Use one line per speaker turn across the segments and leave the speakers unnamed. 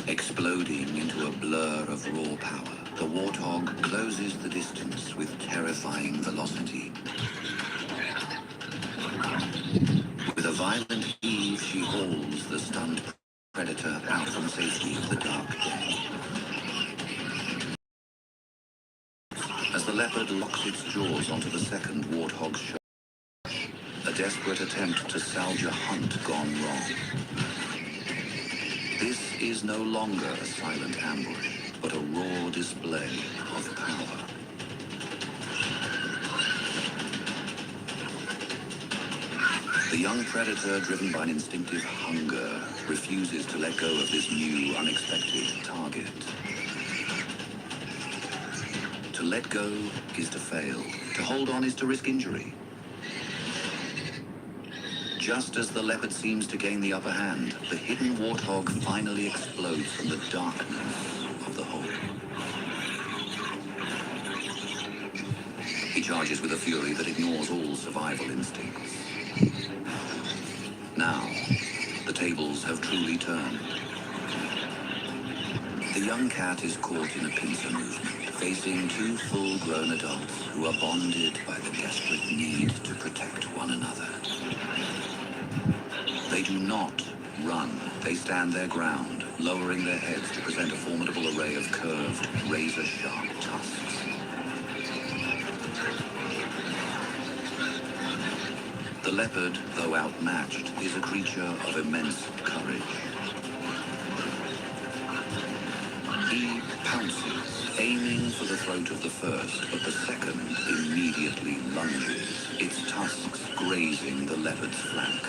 Exploding into a blur of raw power, the warthog closes the distance with terrifying velocity. With a violent heave, she hauls the stunned predator out from safety of the dark den. As the leopard locks its jaws onto the second warthog's shoulder, a desperate attempt to salvage a hunt gone wrong. This is no longer a silent ambush, but a raw display of power. The young predator, driven by an instinctive hunger, refuses to let go of this new, unexpected target. To let go is to fail. To hold on is to risk injury. Just as the leopard seems to gain the upper hand, the hidden warthog finally explodes from the darkness of the hole. He charges with a fury that ignores all survival instincts. Now, the tables have truly turned. The young cat is caught in a pincer movement, facing two full-grown adults who are bonded by the desperate need to protect one another. They do not run. They stand their ground, lowering their heads to present a formidable array of curved, razor-sharp tusks. The leopard, though outmatched, is a creature of immense courage. He pounces, aiming for the throat of the first, but the second immediately lunges, its tusks grazing the leopard's flank.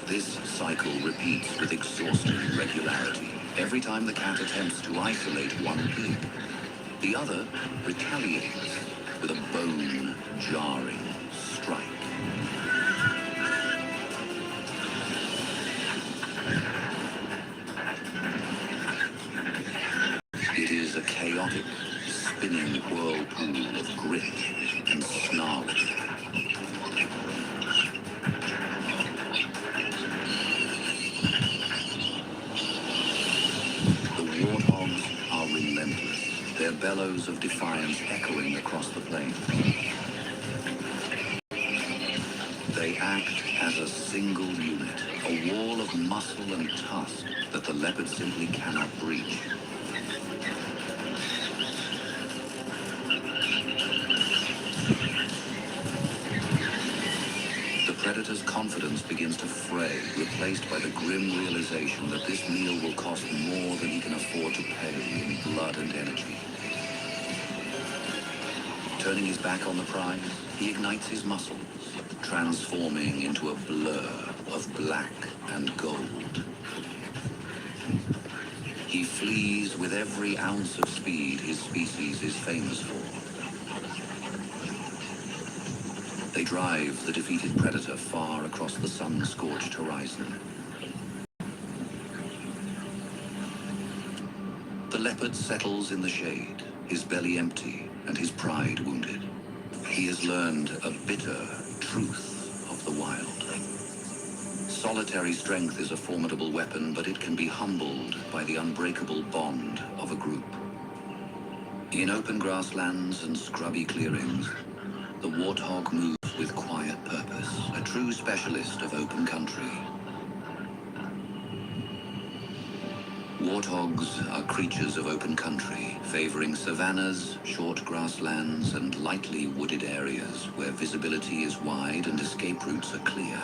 This cycle repeats with exhausting regularity. Every time the cat attempts to isolate one pig, the other retaliates with a bone-jarring strike. It is a chaotic, spinning whirlpool of grit and snarling. Their bellows of defiance echoing across the plains. They act as a single unit, a wall of muscle and tusk that the leopard simply cannot breach. The predator's confidence begins to fray, replaced by the grim realization that this meal will cost more than he can afford to pay in blood and energy. Turning his back on the prize, he ignites his muscles, transforming into a blur of black and gold. He flees with every ounce of speed his species is famous for. They drive the defeated predator far across the sun-scorched horizon. The leopard settles in the shade, his belly empty and his pride wounded. He has learned a bitter truth of the wild. Solitary strength is a formidable weapon, but it can be humbled by the unbreakable bond of a group. In open grasslands and scrubby clearings, the warthog moves with quiet purpose, a true specialist of open country. Warthogs are creatures of open country, favoring savannas, short grasslands, and lightly wooded areas where visibility is wide and escape routes are clear.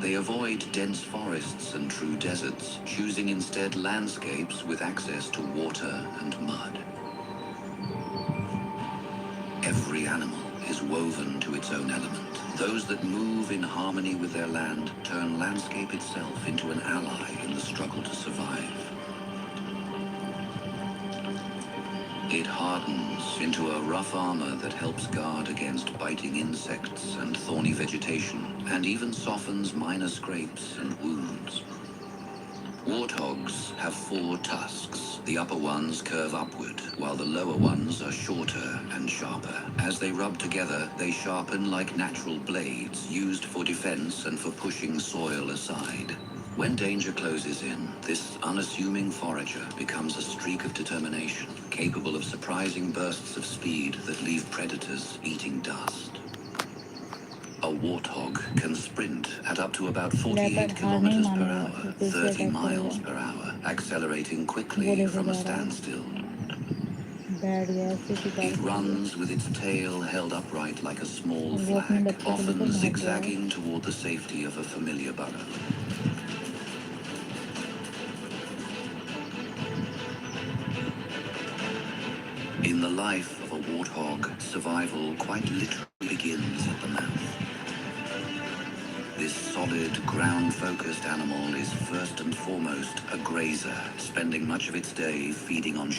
They avoid dense forests and true deserts, choosing instead landscapes with access to water and mud. Every animal is woven to its own element. Those that move in harmony with their land turn landscape itself into an ally in the struggle to survive. It hardens into a rough armor that helps guard against biting insects and thorny vegetation, and even softens minor scrapes and wounds. Warthogs have 4 tusks. The upper ones curve upward, while the lower ones are shorter and sharper. As they rub together, they sharpen like natural blades, used for defense and for pushing soil aside. When danger closes in, this unassuming forager becomes a streak of determination, capable of surprising bursts of speed that leave predators eating dust. A warthog can sprint at up to about 48
leopard हार नहीं
kilometers per
मानेगा,
hour,
वो फिर से
30
attack
miles
करेगा।
per hour, accelerating
वो
quickly
देखो
from a
जा रहा है,
standstill.
बैठ गया, ऐसे शिकार
It
कर लिया
runs with its tail held upright like a small
और वो अपने
flag,
बच्चे को लेकर
often
भाग गया है।
zigzagging toward the safety of a familiar burrow. In the life of a warthog, survival quite literally begins at the mouth. This solid, ground-focused animal is first and foremost a grazer, spending much of its day feeding on